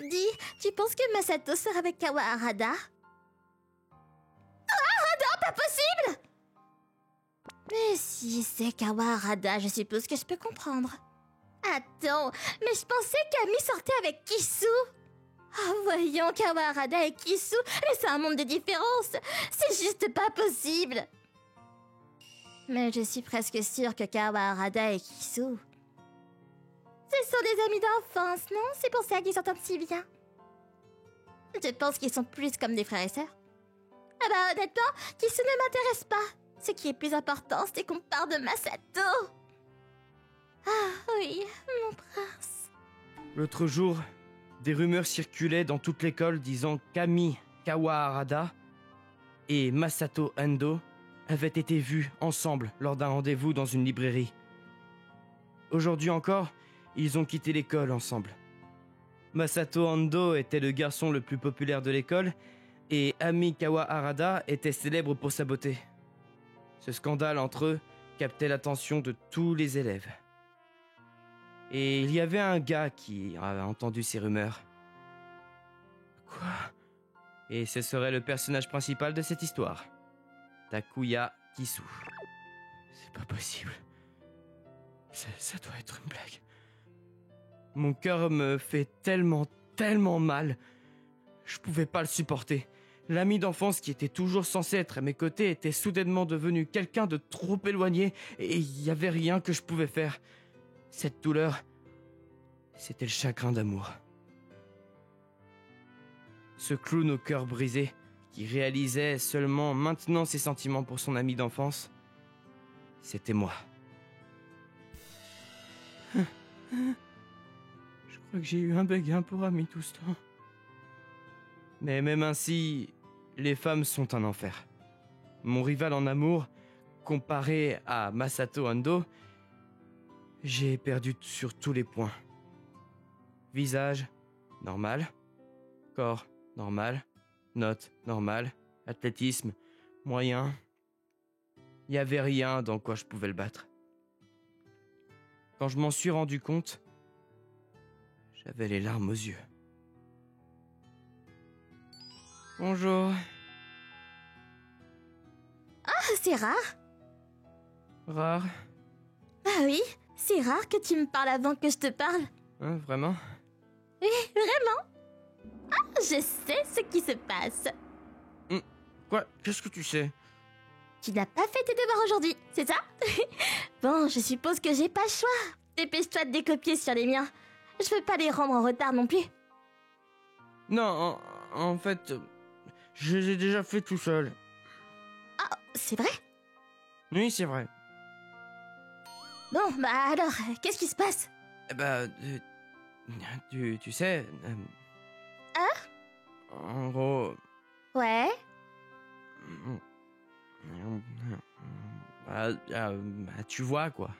Dis, tu penses que Masato sera avec Kawaharada? Pas possible! Mais si c'est Kawaharada, je suppose que je peux comprendre. Attends, mais je pensais qu'Ami sortait avec Kisu. Ah, voyons, Kawaharada et Kisu, mais c'est un monde de différence. C'est juste pas possible. Mais je suis presque sûre que Kawaharada et Kisu... Ce sont des amis d'enfance, non? C'est pour ça qu'ils s'entendent si bien. Je pense qu'ils sont plus comme des frères et sœurs. Ah bah honnêtement, Kisu ne m'intéresse pas. Ce qui est plus important, c'est qu'on parle de Masato. Ah oui, mon prince. L'autre jour, des rumeurs circulaient dans toute l'école disant qu'Ami Kawaharada et Masato Ando avaient été vus ensemble lors d'un rendez-vous dans une librairie. Aujourd'hui encore, ils ont quitté l'école ensemble. Masato Ando était le garçon le plus populaire de l'école et Ami Kawaharada était célèbre pour sa beauté. Ce scandale entre eux captait l'attention de tous les élèves. Et il y avait un gars qui avait entendu ces rumeurs. Quoi? Et ce serait le personnage principal de cette histoire. Takuya Kisu. C'est pas possible. Ça doit être une blague. Mon cœur me fait tellement mal. Je pouvais pas le supporter. L'ami d'enfance qui était toujours censé être à mes côtés était soudainement devenu quelqu'un de trop éloigné et il y avait rien que je pouvais faire. Cette douleur, c'était le chagrin d'amour. Ce clown au cœur brisé, qui réalisait seulement maintenant ses sentiments pour son ami d'enfance, c'était moi. Je crois que j'ai eu un béguin pour ami tout ce temps. Mais même ainsi, les femmes sont un enfer. Mon rival en amour, comparé à Masato Ando, j'ai perdu sur tous les points. Visage, normal. Corps, normal. Notes, normal. Athlétisme, moyen. Il n'y avait rien dans quoi je pouvais le battre. Quand je m'en suis rendu compte, j'avais les larmes aux yeux. Bonjour. Ah, c'est rare. Rare. Ah oui, c'est rare que tu me parles avant que je te parle. Hein, vraiment? Oui, vraiment. Ah, je sais ce qui se passe. Quoi? Qu'est-ce que tu sais? Tu n'as pas fait tes devoirs aujourd'hui, c'est ça? Bon, je suppose que j'ai pas le choix. Dépêche-toi de décopier sur les miens. Je peux pas les rendre en retard non plus. Non, en fait, je les ai déjà fait tout seul. Ah, c'est vrai? Oui, c'est vrai. Bon, bah alors, qu'est-ce qui se passe? Tu sais... En gros... Ouais? Tu vois, quoi.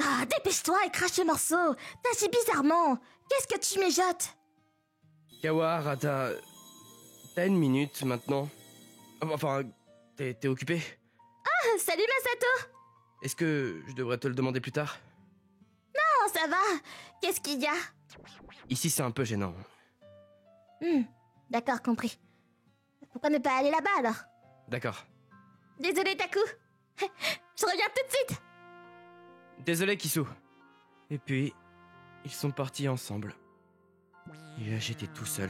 Ah, dépêche-toi et crache le morceau. T'agis bizarrement. Qu'est-ce que tu mijotes? Kawaharada, t'as une minute maintenant? Enfin, t'es occupé? Ah, salut Masato. Est-ce que je devrais te le demander plus tard? Non, ça va. Qu'est-ce qu'il y a? Ici, c'est un peu gênant. D'accord, compris. Pourquoi ne pas aller là-bas alors? D'accord. Désolé Taku. Je reviens tout de suite. Désolé, Kisu. Et puis, ils sont partis ensemble. Et là, j'étais tout seul,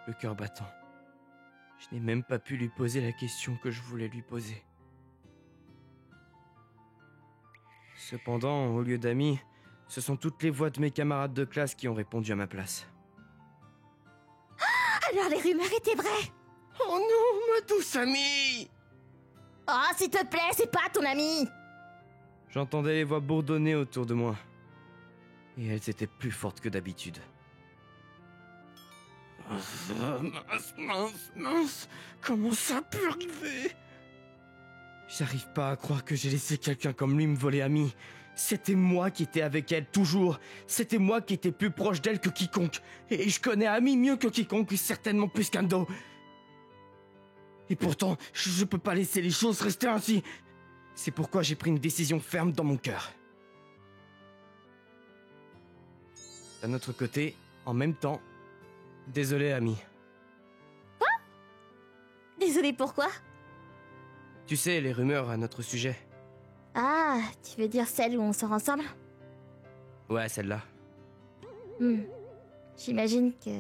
le cœur battant. Je n'ai même pas pu lui poser la question que je voulais lui poser. Cependant, au lieu d'amis, ce sont toutes les voix de mes camarades de classe qui ont répondu à ma place. Alors les rumeurs étaient vraies. Oh non, ma douce amie! Oh, s'il te plaît, c'est pas ton ami. J'entendais les voix bourdonner autour de moi. Et elles étaient plus fortes que d'habitude. Mince, comment ça a pu arriver? J'arrive pas à croire que j'ai laissé quelqu'un comme lui me voler Ami. C'était moi qui étais avec elle, toujours. C'était moi qui étais plus proche d'elle que quiconque. Et je connais Ami mieux que quiconque, certainement plus qu'Ando. Et pourtant, je peux pas laisser les choses rester ainsi. C'est pourquoi j'ai pris une décision ferme dans mon cœur. D'un autre côté, en même temps, Désolé, Ami. Désolée, pourquoi? Tu sais, les rumeurs à notre sujet. Ah, tu veux dire celle où on sort ensemble? Ouais, celle-là. J'imagine que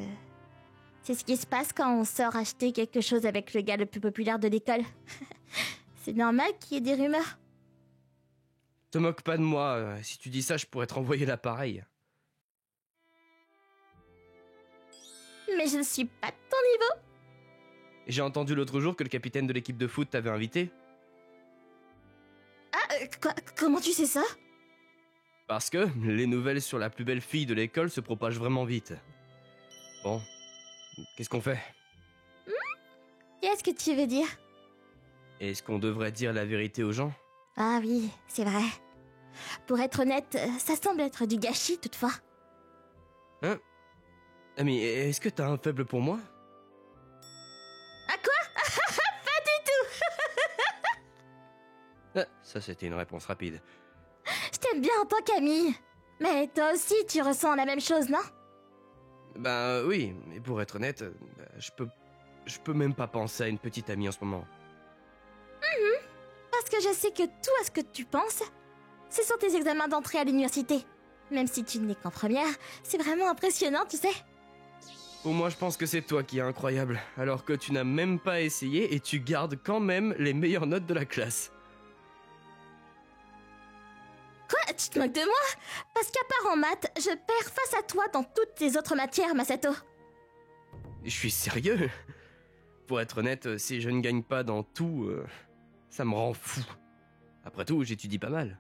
c'est ce qui se passe quand on sort acheter quelque chose avec le gars le plus populaire de l'école. C'est normal qu'il y ait des rumeurs. Te moque pas de moi, si tu dis ça, je pourrais te renvoyer l'appareil. Mais je ne suis pas de ton niveau. J'ai entendu l'autre jour que le capitaine de l'équipe de foot t'avait invité. Ah, comment tu sais ça? Parce que les nouvelles sur la plus belle fille de l'école se propagent vraiment vite. Bon, qu'est-ce qu'on fait? Qu'est-ce que tu veux dire? Est-ce qu'on devrait dire la vérité aux gens? Ah oui, c'est vrai. Pour être honnête, ça semble être du gâchis toutefois. Hein? Ami, est-ce que t'as un faible pour moi? Ah quoi? Pas du tout. Ah, ça c'était une réponse rapide. Je t'aime bien en tant qu'ami. Mais toi aussi, tu ressens la même chose, non? Ben oui, mais pour être honnête, je peux même pas penser à une petite amie en ce moment. Parce que je sais que tout à ce que tu penses, ce sont tes examens d'entrée à l'université. Même si tu n'es qu'en première, c'est vraiment impressionnant, tu sais. Pour moi, je pense que c'est toi qui es incroyable, alors que tu n'as même pas essayé et tu gardes quand même les meilleures notes de la classe. Quoi? Tu te moques de moi? Parce qu'à part en maths, je perds face à toi dans toutes les autres matières, Masato. Je suis sérieux. Pour être honnête, si je ne gagne pas dans tout, ça me rend fou. Après tout, j'étudie pas mal.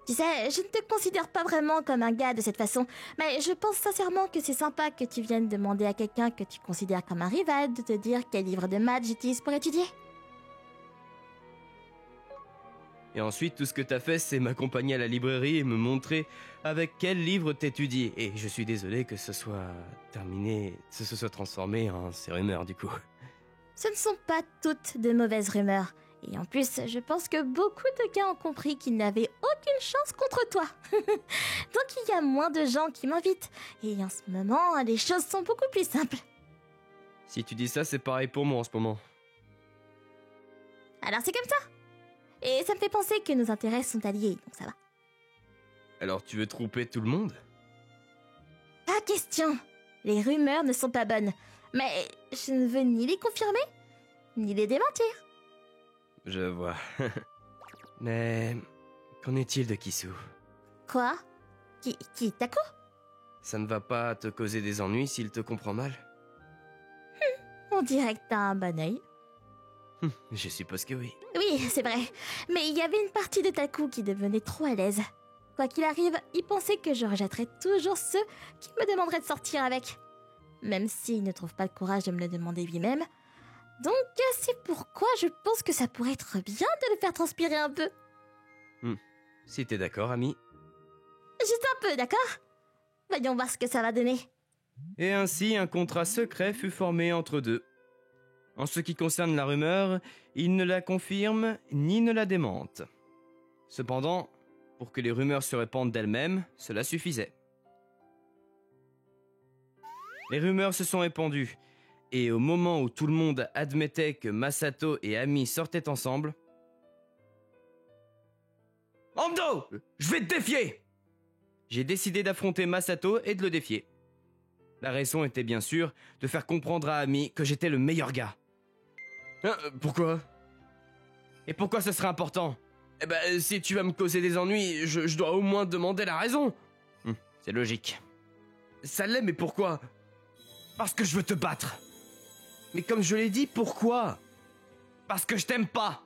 Tu sais, je ne te considère pas vraiment comme un gars de cette façon, mais je pense sincèrement que c'est sympa que tu viennes demander à quelqu'un que tu considères comme un rival de te dire quel livre de maths j'utilise pour étudier. Et ensuite, tout ce que t'as fait, c'est m'accompagner à la librairie et me montrer avec quel livre t'étudies. Et je suis désolé que ce soit terminé, que ce soit transformé en ces rumeurs, du coup. Ce ne sont pas toutes de mauvaises rumeurs. Et en plus, je pense que beaucoup de gars ont compris qu'ils n'avaient aucune chance contre toi. Donc il y a moins de gens qui m'invitent. Et en ce moment, les choses sont beaucoup plus simples. Si tu dis ça, c'est pareil pour moi en ce moment. Alors c'est comme ça. Et ça me fait penser que nos intérêts sont alliés, donc ça va. Alors tu veux tromper tout le monde? Pas question. Les rumeurs ne sont pas bonnes. Mais je ne veux ni les confirmer, ni les démentir. Je vois. Mais qu'en est-il de Kisu? Quoi? Qui Taku? Ça ne va pas te causer des ennuis s'il te comprend mal? On dirait que t'as un bon œil. Je suppose que oui. Oui, c'est vrai. Mais il y avait une partie de Taku qui devenait trop à l'aise. Quoi qu'il arrive, il pensait que je rejetterais toujours ceux qui me demanderaient de sortir avec. Même s'il ne trouve pas le courage de me le demander lui-même. Donc, c'est pourquoi je pense que ça pourrait être bien de le faire transpirer un peu. Si t'es d'accord, ami. Juste un peu, d'accord? Voyons voir ce que ça va donner. Et ainsi, un contrat secret fut formé entre deux. En ce qui concerne la rumeur, il ne la confirme ni ne la démente. Cependant, pour que les rumeurs se répandent d'elles-mêmes, cela suffisait. Les rumeurs se sont répandues, et au moment où tout le monde admettait que Masato et Ami sortaient ensemble... Ando! Je vais te défier! J'ai décidé d'affronter Masato et de le défier. La raison était bien sûr de faire comprendre à Ami que j'étais le meilleur gars. Pourquoi? Et pourquoi ce serait important? Eh ben, si tu vas me causer des ennuis, je dois au moins demander la raison. C'est logique. Ça l'est, mais pourquoi? Parce que je veux te battre. Mais comme je l'ai dit, pourquoi? Parce que je t'aime pas.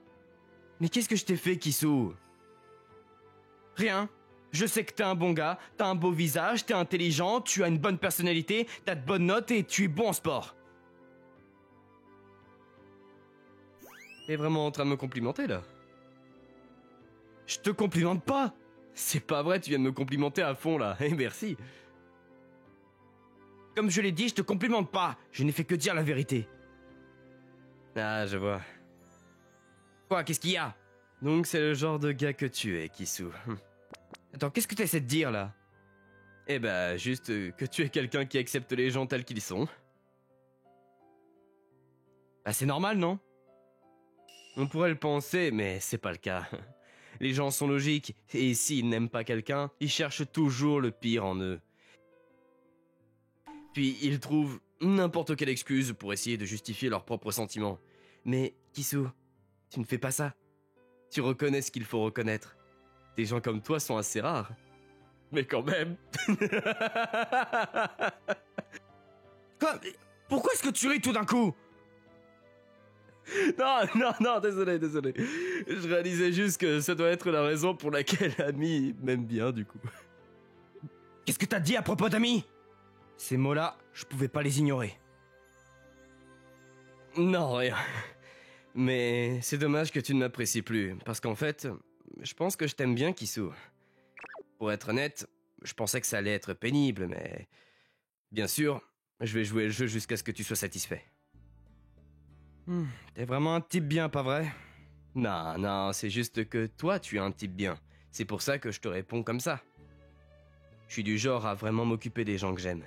Mais qu'est-ce que je t'ai fait, Kisu? Rien. Je sais que t'es un bon gars, t'as un beau visage, t'es intelligent, tu as une bonne personnalité, t'as de bonnes notes et tu es bon en sport. T'es vraiment en train de me complimenter, là? Je te complimente pas! C'est pas vrai, tu viens de me complimenter à fond, là. Eh, merci. Comme je l'ai dit, je te complimente pas. Je n'ai fait que dire la vérité. Ah, je vois. Quoi, qu'est-ce qu'il y a? Donc c'est le genre de gars que tu es, Kisu. Attends, qu'est-ce que t'essaies de dire, là? Eh ben, juste que tu es quelqu'un qui accepte les gens tels qu'ils sont. Bah c'est normal, non? On pourrait le penser, mais c'est pas le cas. Les gens sont logiques, et s'ils n'aiment pas quelqu'un, ils cherchent toujours le pire en eux. Puis ils trouvent n'importe quelle excuse pour essayer de justifier leurs propres sentiments. Mais, Kisou, tu ne fais pas ça. Tu reconnais ce qu'il faut reconnaître. Des gens comme toi sont assez rares. Mais quand même... Quoi? Pourquoi est-ce que tu ris tout d'un coup? Non, désolé. Je réalisais juste que ça doit être la raison pour laquelle Ami m'aime bien, du coup. Qu'est-ce que t'as dit à propos d'Ami? Ces mots-là, je pouvais pas les ignorer. Non, rien. Mais c'est dommage que tu ne m'apprécies plus, parce qu'en fait, je pense que je t'aime bien, Kisou. Pour être honnête, je pensais que ça allait être pénible, mais... Bien sûr, je vais jouer le jeu jusqu'à ce que tu sois satisfait. T'es vraiment un type bien, pas vrai? Non, c'est juste que toi, tu es un type bien. C'est pour ça que je te réponds comme ça. Je suis du genre à vraiment m'occuper des gens que j'aime.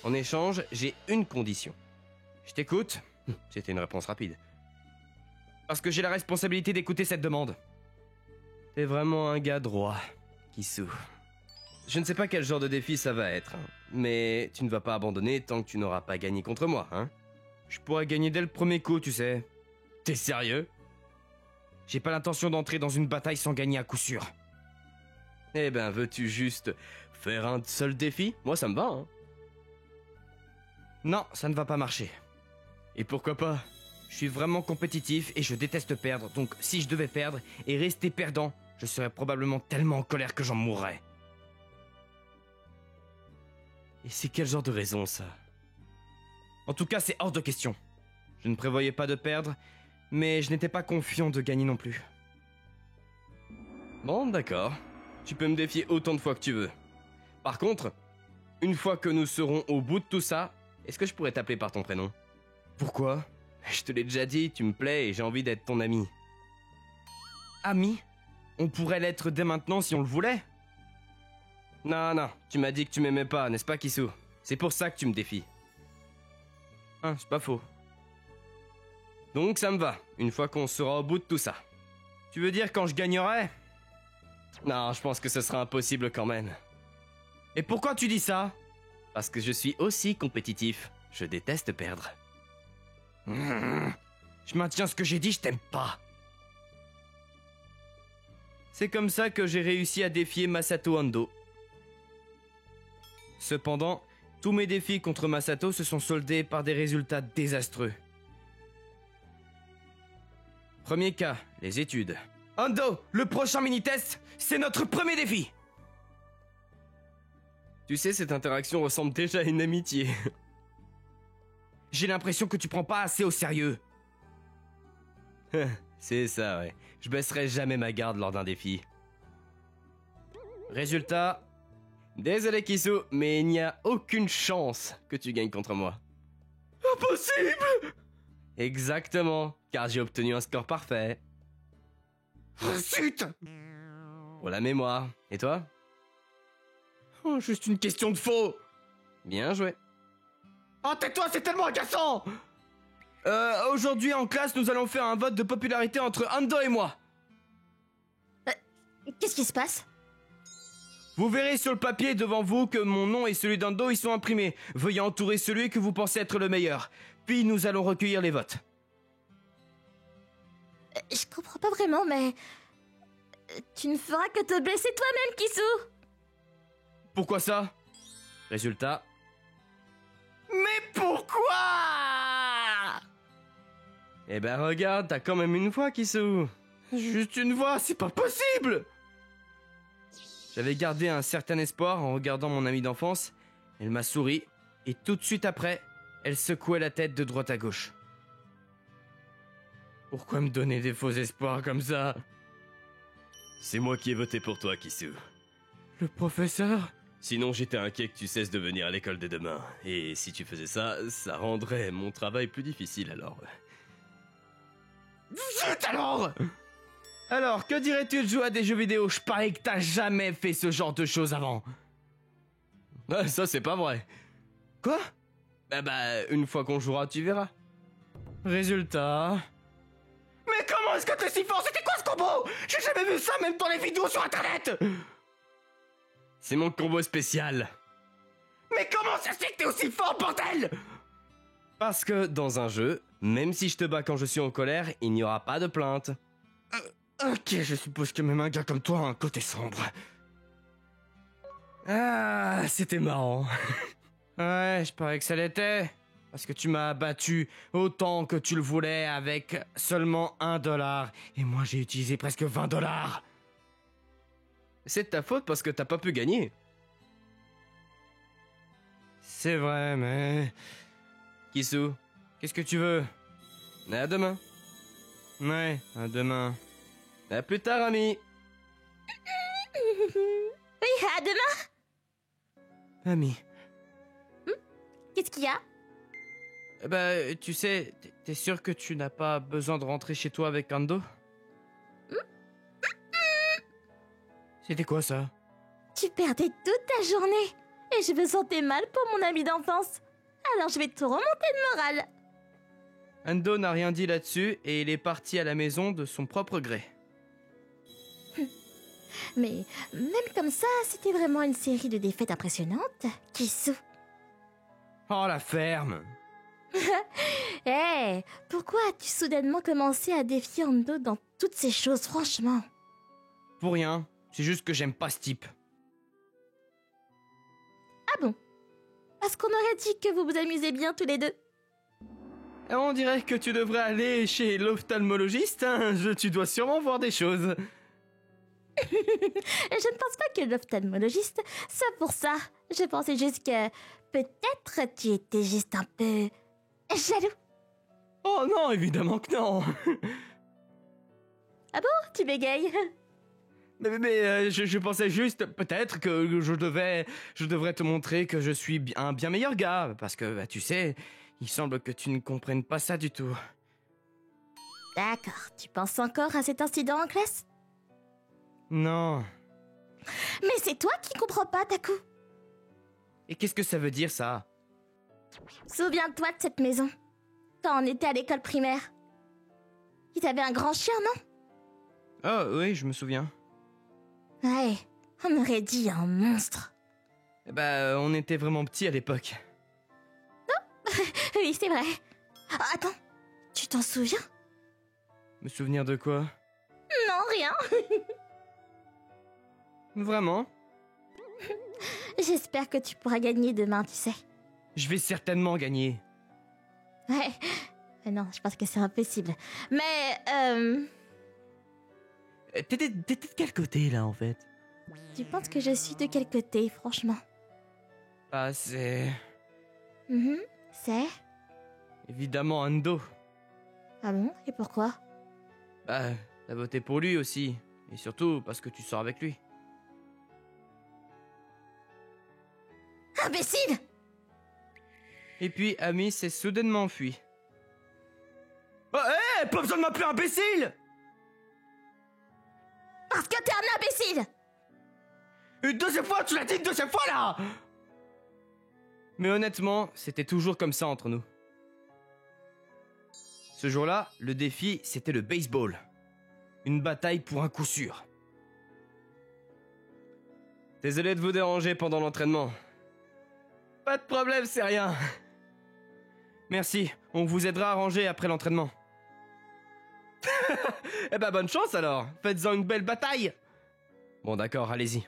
En échange, j'ai une condition. Je t'écoute. C'était une réponse rapide. Parce que j'ai la responsabilité d'écouter cette demande. T'es vraiment un gars droit, Kisou. Je ne sais pas quel genre de défi ça va être, mais tu ne vas pas abandonner tant que tu n'auras pas gagné contre moi, hein? Je pourrais gagner dès le premier coup, tu sais. T'es sérieux? J'ai pas l'intention d'entrer dans une bataille sans gagner à coup sûr. Eh ben, veux-tu juste faire un seul défi? Moi, ça me va, hein. Non, ça ne va pas marcher. Et pourquoi pas? Je suis vraiment compétitif et je déteste perdre, donc si je devais perdre et rester perdant, je serais probablement tellement en colère que j'en mourrais. Et c'est quel genre de raison, ça? En tout cas, c'est hors de question. Je ne prévoyais pas de perdre, mais je n'étais pas confiant de gagner non plus. Bon, d'accord. Tu peux me défier autant de fois que tu veux. Par contre, une fois que nous serons au bout de tout ça, est-ce que je pourrais t'appeler par ton prénom? Pourquoi? Je te l'ai déjà dit, tu me plais et j'ai envie d'être ton ami. Ami? On pourrait l'être dès maintenant si on le voulait? Non, tu m'as dit que tu m'aimais pas, n'est-ce pas, Kisou? C'est pour ça que tu me défies. Ah, c'est pas faux. Donc ça me va, une fois qu'on sera au bout de tout ça. Tu veux dire quand je gagnerai? Non, je pense que ce sera impossible quand même. Et pourquoi tu dis ça? Parce que je suis aussi compétitif. Je déteste perdre. Je maintiens ce que j'ai dit, je t'aime pas. C'est comme ça que j'ai réussi à défier Masato Ando. Cependant, tous mes défis contre Masato se sont soldés par des résultats désastreux. Premier cas, les études. Ando, le prochain mini-test, c'est notre premier défi! Tu sais, cette interaction ressemble déjà à une amitié. J'ai l'impression que tu prends pas assez au sérieux. C'est ça, ouais. Je baisserai jamais ma garde lors d'un défi. Résultat... Désolé Kisou, mais il n'y a aucune chance que tu gagnes contre moi. Impossible! Exactement, car j'ai obtenu un score parfait. Zut! Pour la mémoire. Et toi? Oh, juste une question de faux. Bien joué. Oh, tais-toi, c'est tellement agaçant! Aujourd'hui en classe, nous allons faire un vote de popularité entre Ando et moi. Qu'est-ce qui se passe? Vous verrez sur le papier devant vous que mon nom et celui d'Ando y sont imprimés. Veuillez entourer celui que vous pensez être le meilleur. Puis nous allons recueillir les votes. Je comprends pas vraiment, mais... Tu ne feras que te blesser toi-même, Kisou! Pourquoi ça? Résultat... Mais pourquoi? Eh ben regarde, t'as quand même une voix, Kisou. Juste une voix, c'est pas possible! J'avais gardé un certain espoir en regardant mon amie d'enfance. Elle m'a souri, et tout de suite après, elle secouait la tête de droite à gauche. Pourquoi me donner des faux espoirs comme ça? C'est moi qui ai voté pour toi, Kisou. Le professeur? Sinon, j'étais inquiet que tu cesses de venir à l'école dès demain. Et si tu faisais ça, ça rendrait mon travail plus difficile alors. Zut alors! Alors, que dirais-tu de jouer à des jeux vidéo? Je parie que t'as jamais fait ce genre de choses avant. Ah, ça, c'est pas vrai. Quoi? Une fois qu'on jouera, tu verras. Résultat... Mais comment est-ce que t'es si fort? C'était quoi ce combo? J'ai jamais vu ça, même dans les vidéos sur internet! C'est mon combo spécial. Mais comment ça se fait que t'es aussi fort, bordel? Parce que, dans un jeu, même si je te bats quand je suis en colère, il n'y aura pas de plainte. Ok, je suppose que même un gars comme toi a un côté sombre. Ah, c'était marrant. Ouais, je parie que ça l'était. Parce que tu m'as battu autant que tu le voulais avec seulement $1. Et moi, j'ai utilisé presque $20. C'est de ta faute parce que t'as pas pu gagner. C'est vrai, mais... Kisu, qu'est-ce que tu veux? À demain. Ouais, à demain. À plus tard, ami. Oui, à demain. Ami. Qu'est-ce qu'il y a? Tu sais, t'es sûr que tu n'as pas besoin de rentrer chez toi avec Ando? C'était quoi ça? Tu perdais toute ta journée et je me sentais mal pour mon ami d'enfance. Alors je vais te remonter le moral. Ando n'a rien dit là-dessus et il est parti à la maison de son propre gré. Mais même comme ça, c'était vraiment une série de défaites impressionnantes. Kisu. Oh, la ferme! Hé, pourquoi as-tu soudainement commencé à défier Ando dans toutes ces choses, franchement? Pour rien, c'est juste que j'aime pas ce type. Ah bon? Parce qu'on aurait dit que vous vous amusez bien tous les deux. On dirait que tu devrais aller chez l'ophtalmologiste, hein. Tu dois sûrement voir des choses. Je ne pense pas que l'ophtalmologiste soit pour ça. Je pensais juste que peut-être tu étais juste un peu jaloux. Oh non, évidemment que non. Ah bon? Tu bégayes? Je pensais juste peut-être que je devrais te montrer que je suis un bien meilleur gars, parce que tu sais, il semble que tu ne comprennes pas ça du tout. D'accord, tu penses encore à cet incident en classe? Non. Mais c'est toi qui comprends pas, Taku. Et qu'est-ce que ça veut dire ça? Souviens-toi de cette maison, quand on était à l'école primaire. Il t'avait un grand chien, non? Oh oui, je me souviens. Ouais, on aurait dit un monstre. On était vraiment petits à l'époque. Oui, c'est vrai. Oh, attends, tu t'en souviens? Me souvenir de quoi? Non, rien. Vraiment? J'espère que tu pourras gagner demain, tu sais. Je vais certainement gagner. Ouais. Non, je pense que c'est impossible. Mais, T'étais de quel côté, là, en fait? tu penses que je suis de quel côté, franchement? C'est... C'est? Évidemment Ando. Ah bon? Et pourquoi? T'as voté pour lui aussi. Et surtout parce que tu sors avec lui. Imbécile! Et puis, Ami s'est soudainement enfui. Oh, hé! Pas besoin de m'appeler imbécile! Parce que t'es un imbécile! Une deuxième fois, tu l'as dit une deuxième fois, là! Mais honnêtement, c'était toujours comme ça entre nous. Ce jour-là, le défi, c'était le baseball. Une bataille pour un coup sûr. Désolé de vous déranger pendant l'entraînement. Pas de problème, c'est rien. Merci, on vous aidera à ranger après l'entraînement. Bonne chance alors, faites-en une belle bataille. Bon d'accord, allez-y.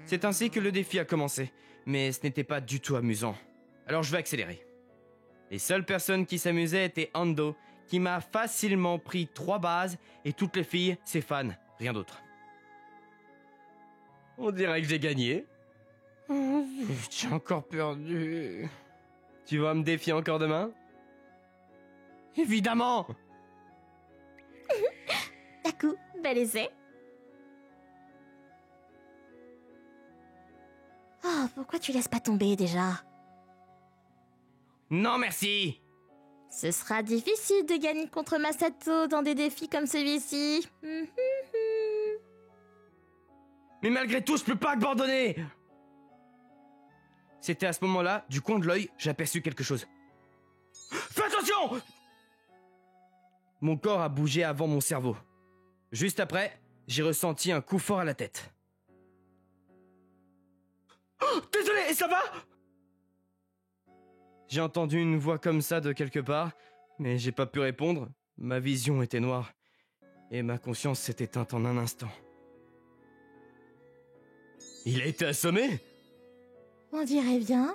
C'est ainsi que le défi a commencé, mais ce n'était pas du tout amusant. Alors je vais accélérer. Les seules personnes qui s'amusaient étaient Ando, qui m'a facilement pris 3 bases, et toutes les filles, ses fans, rien d'autre. On dirait que j'ai gagné. Oh, j'ai encore perdu. Tu vas me défier encore demain? Évidemment! Taku, bel essai. Oh, pourquoi tu laisses pas tomber déjà? Non merci! Ce sera difficile de gagner contre Masato dans des défis comme celui-ci. Mais malgré tout, je peux pas abandonner! C'était à ce moment-là, du coin de l'œil, j'aperçus quelque chose. Fais attention! Mon corps a bougé avant mon cerveau. Juste après, j'ai ressenti un coup fort à la tête. Oh, désolé, ça va? J'ai entendu une voix comme ça de quelque part, mais j'ai pas pu répondre. Ma vision était noire, et ma conscience s'est éteinte en un instant. Il a été assommé? On dirait bien.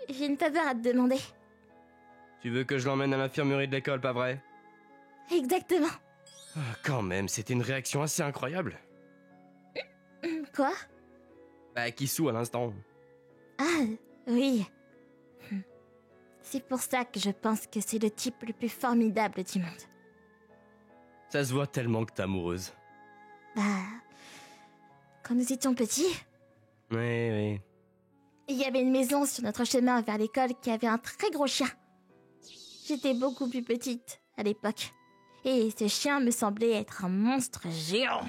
J'ai une faveur à te demander. Tu veux que je l'emmène à l'infirmerie de l'école, pas vrai? Exactement. Quand même, c'était une réaction assez incroyable. Quoi? Bah, Kissou à l'instant. Ah, oui. C'est pour ça que je pense que c'est le type le plus formidable du monde. Ça se voit tellement que t'es amoureuse. Bah... Quand nous étions petits, Oui. il y avait une maison sur notre chemin vers l'école qui avait un très gros chien. J'étais beaucoup plus petite à l'époque. Et ce chien me semblait être un monstre géant.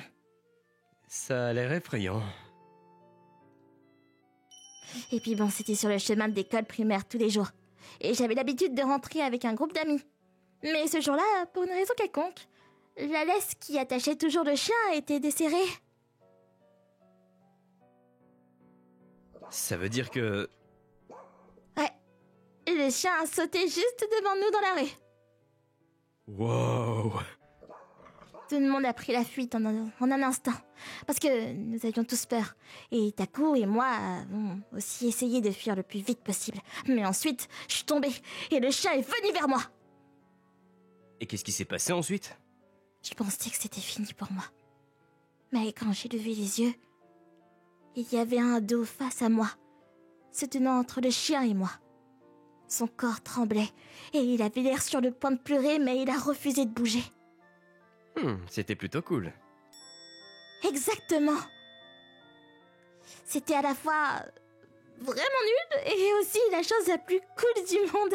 Ça a l'air effrayant. Et puis bon, c'était sur le chemin de l'école primaire tous les jours. Et j'avais l'habitude de rentrer avec un groupe d'amis. Mais ce jour-là, pour une raison quelconque, la laisse qui attachait toujours le chien était desserrée. Ça veut dire que... Ouais. Et le chien a sauté juste devant nous dans la rue. Wow. Tout le monde a pris la fuite en un instant. Parce que nous avions tous peur. Et Taku et moi avons aussi essayé de fuir le plus vite possible. Mais ensuite, je suis tombée. Et le chien est venu vers moi. Et qu'est-ce qui s'est passé ensuite? Je pensais que c'était fini pour moi. Mais quand j'ai levé les yeux, il y avait un dos face à moi, se tenant entre le chien et moi. Son corps tremblait, et il avait l'air sur le point de pleurer, mais il a refusé de bouger. C'était plutôt cool. Exactement. C'était à la fois vraiment nul, et aussi la chose la plus cool du monde.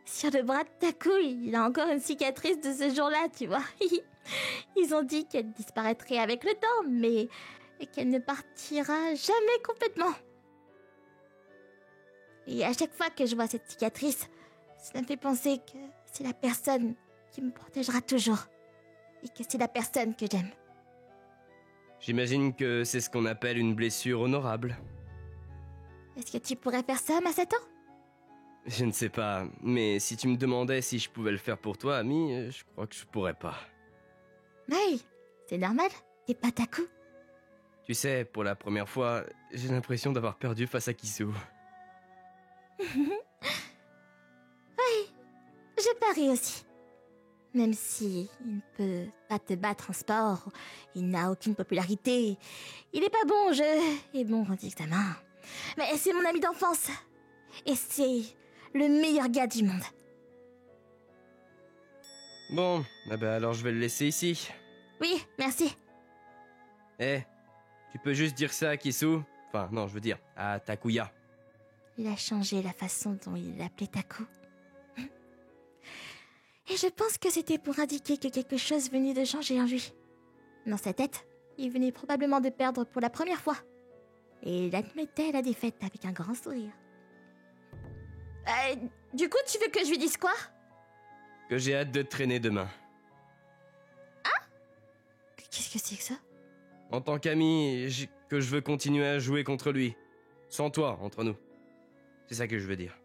Sur le bras de Taku, il a encore une cicatrice de ce jour-là, tu vois. Ils ont dit qu'elle disparaîtrait avec le temps, mais qu'elle ne partira jamais complètement. Et à chaque fois que je vois cette cicatrice, cela me fait penser que c'est la personne qui me protégera toujours. Et que c'est la personne que j'aime. J'imagine que c'est ce qu'on appelle une blessure honorable. Est-ce que tu pourrais faire ça, Masato? Je ne sais pas, mais si tu me demandais si je pouvais le faire pour toi, ami, je crois que je pourrais pas. Oui, c'est normal, t'es pas Taku. Tu sais, pour la première fois, j'ai l'impression d'avoir perdu face à Kissou. Oui, je parie aussi. Même si il ne peut pas te battre en sport, il n'a aucune popularité, il est pas bon au jeu et bon en examen. Mais c'est mon ami d'enfance. Et c'est le meilleur gars du monde. Bon, alors je vais le laisser ici. Oui, merci. Tu peux juste dire ça à Kissou? Enfin, non, je veux dire, à Takuya. Il a changé la façon dont il l'appelait Taku. Et je pense que c'était pour indiquer que quelque chose venait de changer en lui. Dans sa tête, il venait probablement de perdre pour la première fois. Et il admettait la défaite avec un grand sourire. Du coup, tu veux que je lui dise quoi? Que j'ai hâte de te traîner demain. Ah? Qu'est-ce que c'est que ça? En tant qu'ami, que je veux continuer à jouer contre lui. Sans toi, entre nous. C'est ça que je veux dire.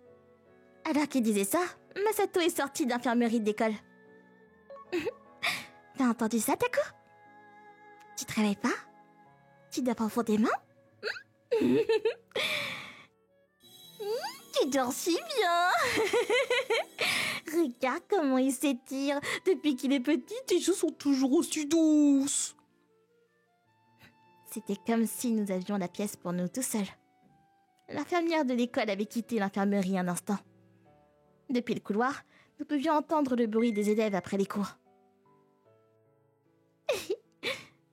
Alors qu'il disait ça, Masato est sorti d'infirmerie d'école. T'as entendu ça, Taku? Tu te réveilles pas? Tu dors profondément? Tu dors si bien. Regarde comment il s'étire. Depuis qu'il est petit, tes joues sont toujours aussi douces. C'était comme si nous avions la pièce pour nous tout seuls. L'infirmière de l'école avait quitté l'infirmerie un instant. Depuis le couloir, nous pouvions entendre le bruit des élèves après les cours.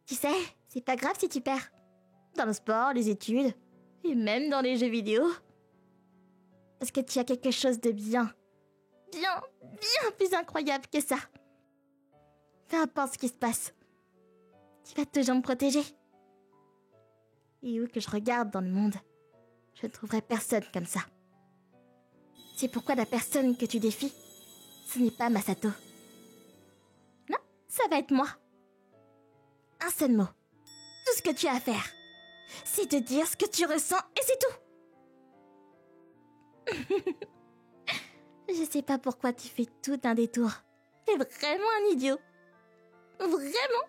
Tu sais, c'est pas grave si tu perds. Dans le sport, les études, et même dans les jeux vidéo. Parce que tu as quelque chose de bien plus incroyable que ça. Peu importe ce qui se passe, tu vas toujours me protéger. Et où que je regarde dans le monde, je ne trouverai personne comme ça. C'est pourquoi la personne que tu défies, ce n'est pas Masato. Non, ça va être moi. Un seul mot. Tout ce que tu as à faire, c'est de dire ce que tu ressens et c'est tout. Je sais pas pourquoi tu fais tout un détour. T'es vraiment un idiot. Vraiment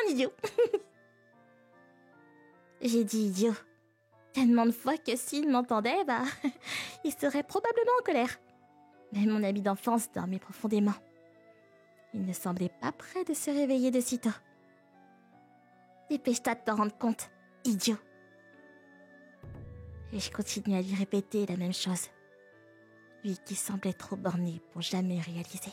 un idiot. J'ai dit idiot tellement de fois que s'il m'entendait, il serait probablement en colère. Mais mon ami d'enfance dormait profondément. Il ne semblait pas prêt de se réveiller de sitôt. Dépêche-toi de t'en rendre compte, idiot. Et je continue à lui répéter la même chose. Lui qui semblait trop borné pour jamais réaliser.